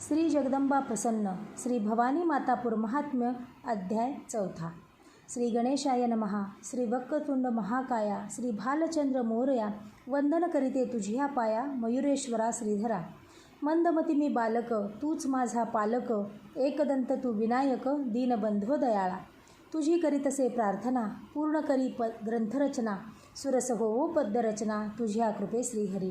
श्री जगदंबा प्रसन्न श्री भवानी मातापूर महात्म्य अध्याय 4. श्री गणेशाय नमः. श्री वक्रतुंड महाकाया श्री भालचंद्र मोरया वंदन करीते तुझ्या पाया मयुरेश्वरा श्रीधरा. मंदमती मी बालक तूच माझा पालक एकदंत तू विनायक दीनबंधो दयाळा. तुझी करीतसे प्रार्थना पूर्ण करी ग्रंथरचना सुरस होवो पद्यरचना तुझ्या कृपे श्रीहरी.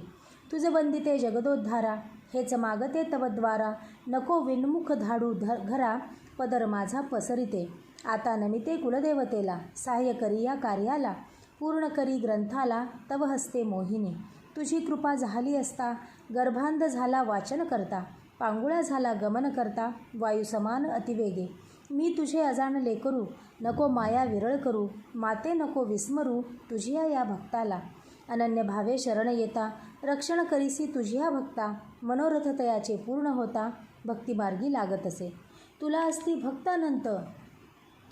तुझ वंदिते जगदोद्धारा हेच मागते तवद्वारा. नको विन्मुख धाडू घरा पदर माझा पसरिते. आता नमिते कुलदेवतेला सहाय्य करी या कार्याला. पूर्ण करी ग्रंथाला तव हस्ते मोहिनी. तुझी कृपा झाली असता गर्भांध झाला वाचन करता. पांगुळा झाला गमन करता वायू समान अतिवेगे. मी तुझे अजाणले करू नको माया विरळ करू. माते नको विस्मरू तुझिया या भक्ताला. अनन्य भावे शरण येता रक्षण करीसी तुझिया भक्ता. मनोरथ तयाचे पूर्ण होता भक्तिमार्गी लागत असे. तुला असती भक्तानंत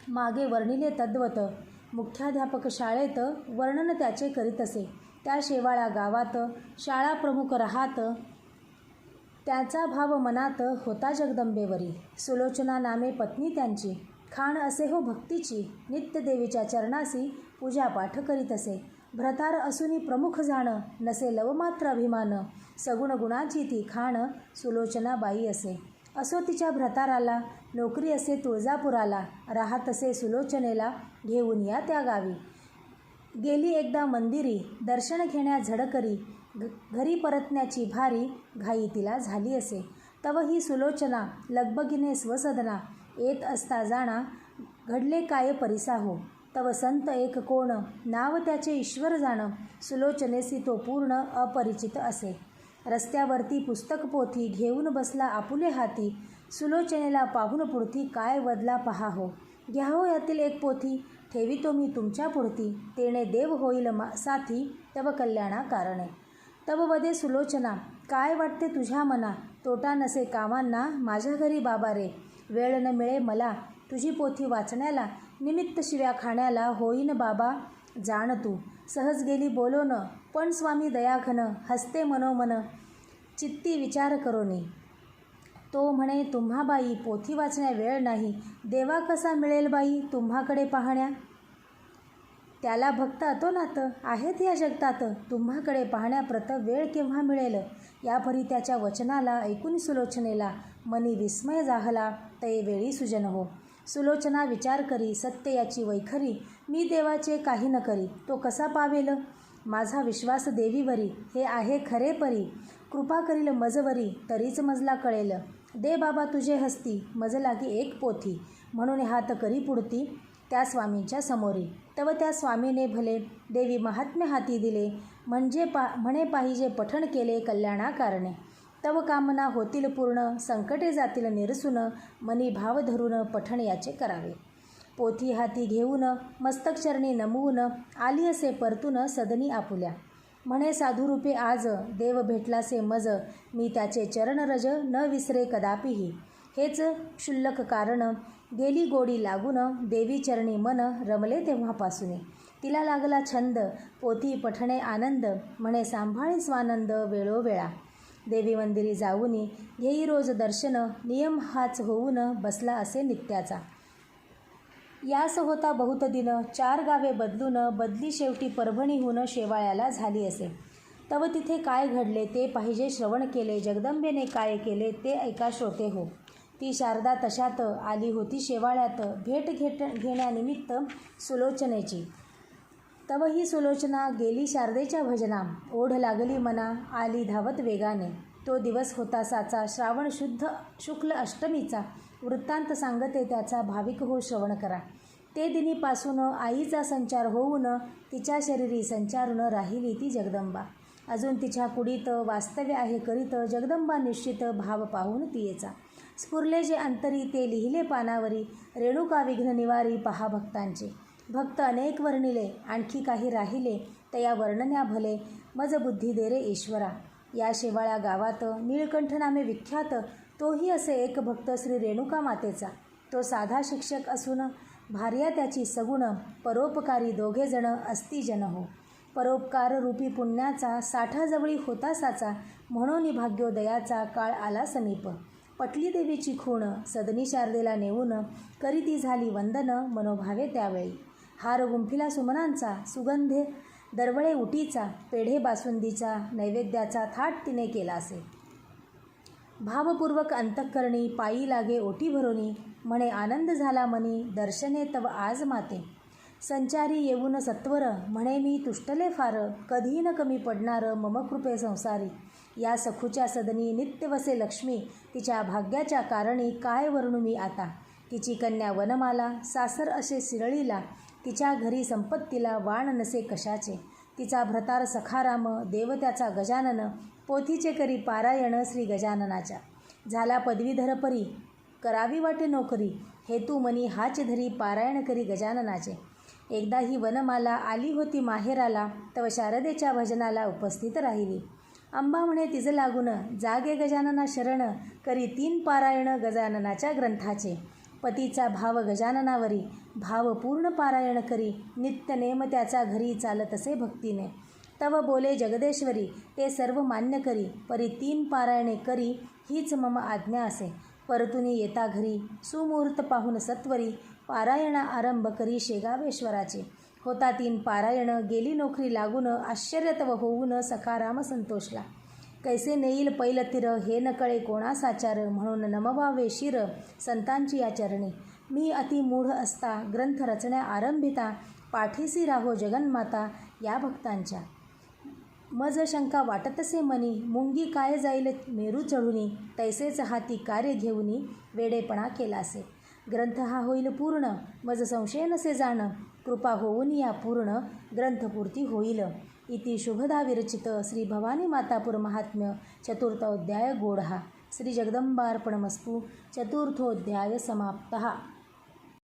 मागे वर्णिले तद्वत. मुख्याध्यापक शाळेत वर्णन त्याचे करीत असे. त्या शेवाळा गावात शाळा प्रमुख राहात. त्याचा भाव मनात होता जगदंबेवरी. सुलोचना नामे पत्नी त्यांची. खाण असे हो भक्तीची. नित्य देवीच्या चरणासी पूजा पाठ करीत असे. भ्रतार असूनी प्रमुख जाण नसे लवमात्र अभिमान. सगुण गुणाची ती खाण सुलोचना बाई असे. असो तिच्या भ्रताराला नोकरी असे तुळजापुराला. राहत असे सुलोचनेला घेऊन या त्या गावी. गेली एकदा मंदिरी दर्शन घेण्या झडकरी. घरी परतण्याची भारी घाई तिला झाली असे. तव ही सुलोचना लगबगीने स्वसदना. येत असता जाणा घडले काय परिसा हो. तव संत एक कोण नाव त्याचे ईश्वर जाण. सुलोचनेसी तो पूर्ण अपरिचित असे. रस्त्यावरती पुस्तक पोथी घेऊन बसला आपुले हाती. सुलोचनेला पाहून पुढती काय वदला पहा हो. घ्या हो यातील एक पोथी ठेवितो मी तुमच्या पुढती. तेणे देव होईल साथी तव कल्याणा कारणे. तव वदे सुलोचना काय वाटते तुझ्या मना. तोटा नसे कामांना माझ्या घरी बाबा रे. वेळ न मिळे मला तुझी पोथी वाचण्याला. निमित्त शिव्या खाण्याला होईन बाबा जाण तू. सहज गेली बोलोन पण स्वामी दयाघन. हसते मनोमन चित्ती विचार करोनी. तो म्हणे तुम्हा बाई पोथी वाचण्या वेळ नाही. देवा कसा मिळेल बाई तुम्हाकडे पाहण्या. त्याला भक्त अतोनात आहेत या जगतात. तुम्हाकडे पाहण्याप्रत वेळ केव्हा मिळेल. यापरी त्याच्या वचनाला ऐकून सुलोचनेला मनी विस्मय जाहला. ते वेळी सुजन हो. सुलोचना विचार करी सत्य याची वैखरी. मी देवाचे काही न करी तो कसा पावेल. माझा विश्वास देवीवरी हे आहे खरे परी. कृपा करील मजवरी तरीच मजला कळेल. दे बाबा तुझे हस्ती मज लागी एक पोथी. म्हणून हात करी पुढती त्या स्वामींच्या समोरी. तव त्या स्वामीने भले देवी महात्म्य हाती दिले. म्हणे पाहिजे पठण केले कल्याणा कारणे. तव कामना होतील पूर्ण संकटे जातील निरसून. मनी भाव धरून पठण याचे करावे. पोथी हाती घेऊन मस्तक चरणी नमवून आली असे परतून सदनी आपुल्या. म्हणे साधुरूपे आज देव भेटलासे मज. मी त्याचे चरणरज न विसरे कदापिही. हेच क्षुल्लक कारण गेली गोडी लागून. देवी चरणी मन रमले तेव्हापासून. तिला लागला छंद पोथी पठणे आनंद. म्हणे सांभाळी स्वानंद वेळोवेळा. देवी मंदिरी जाऊनी घेई रोज दर्शन. नियम हाच होऊन बसला असे नित्याचा. यास होता बहुत दिन 4 गावे बदलून. बदली शेवटी परभणीहून शेवाळ्याला झाली असे. तव तिथे काय घडले ते पाहिजे श्रवण केले. जगदंबेने काय केले ते ऐका श्रोते हो. ती शारदा तशात आली होती शेवाळ्यात. भेट घेण्यानिमित्त सुलोचनेची. तव ही सुलोचना गेली शारदेच्या भजना. ओढ लागली मना आली धावत वेगाने. तो दिवस होता साचा श्रावण शुद्ध शुक्ल अष्टमीचा. वृत्तांत सांगते त्याचा भाविक हो श्रवण करा. ते दिनीपासून आईचा संचार होऊन तिच्या शरीरी संचारून राहिली ती जगदंबा. अजून तिच्या कुडीत वास्तव्य आहे करीत. जगदंबा निश्चित भाव पाहून तियेचा. स्फुरले जे अंतरी ते लिहिले पानावरी. रेणुका विघ्न निवारी पहा भक्तांचे. भक्त अनेक वर्णिले आणखी काही राहिले. तया वर्णन्या भले मज बुद्धी दे रे ईश्वरा. या शेवाळ्या गावात नीळकंठ नामे विख्यात. तोही असे एक भक्त श्री रेणुका मातेचा. तो साधा शिक्षक असून भार्या त्याची सगुण. परोपकारी दोघे जण असती जन हो. परोपकार रूपी पुण्याचा साठाजवळी होता साचा. म्हणून भाग्योदयाचा काळ आला समीप. पटली देवीची खूण सदनी शारदेला नेऊन करीती झाली वंदन मनोभावे त्यावेळी. हार गुंफिला सुमनांचा सुगंधे दरवळे उटीचा पेढे बासुंदीचा नैवेद्याचा थाट तिने केला असे. भावपूर्वक अंतःकरणी पायी लागे ओटी भरोनी म्हणे आनंद झाला मनी दर्शने तव आज माते. संचारी येऊन सत्वर म्हणे मी तुष्टले फार कधी न कमी पडणार मम कृपे संसारी. या सखूच्या सदनी नित्य वसे लक्ष्मी तिच्या भाग्याच्या कारणी काय वर्णू मी आता. तिची कन्या वनमाला सासर असे सिरळीला तिच्या घरी संपत्तीला वाण नसे कशाचे. तिचा भ्रतार सखाराम देवत्याचा गजानन पोथीचे करी पारायण श्री गजाननाच्या. झाला पदवीधर परी करावी वाटे नोकरी हेतू मनी हाच धरी पारायण करी गजाननाचे. एकदा ही वनमाला आली होती माहेराला तव शारदेच्या भजनाला उपस्थित राहिली. अंबा म्हणे तिज लागून जागे गजानना शरण करी 3 पारायण गजाननाच्या ग्रंथाचे. पतीचा भाव गजाननावरी भाव पूर्ण पारायण करी नित्य नेम त्याचा घरी चालत असे भक्तीने. तव बोले जगदेश्वरी ते सर्व मान्य करी परी 3 पारायणे करी हीच मम आज्ञा असे. परतुनी येता घरी सुमुहूर्त पाहून सत्वरी पारायण आरंभ करी शेगावेश्वराचे. होता 3 पारायण गेली नोकरी लागून आश्चर्य तव होऊन सखाराम संतोषला. कैसे नेईल पैल तीर हे न कळे कोणा साचार म्हणून नमवावे शिर संतांची या चरणी. मी अति मूढ असता ग्रंथ रचण्या आरंभिता पाठीसी राहो जगन्माता या भक्तांच्या. मज शंका वाटतसे मनी मुंगी काय जाईल मेरू चढुनी तैसेच हाती कार्य घेऊनी वेडेपणा केलासे. ग्रंथ हा होईल पूर्ण मज संशय नसे जाण कृपा होऊन या पूर्ण ग्रंथपूर्ती होईल. इति शुभदा विरचित श्री भवानी मातापुर महात्म्य चतुर्थोध्याय गोढा. श्री जगदंबार्पणमस्तु. चतुर्थोध्याय समाप्तः.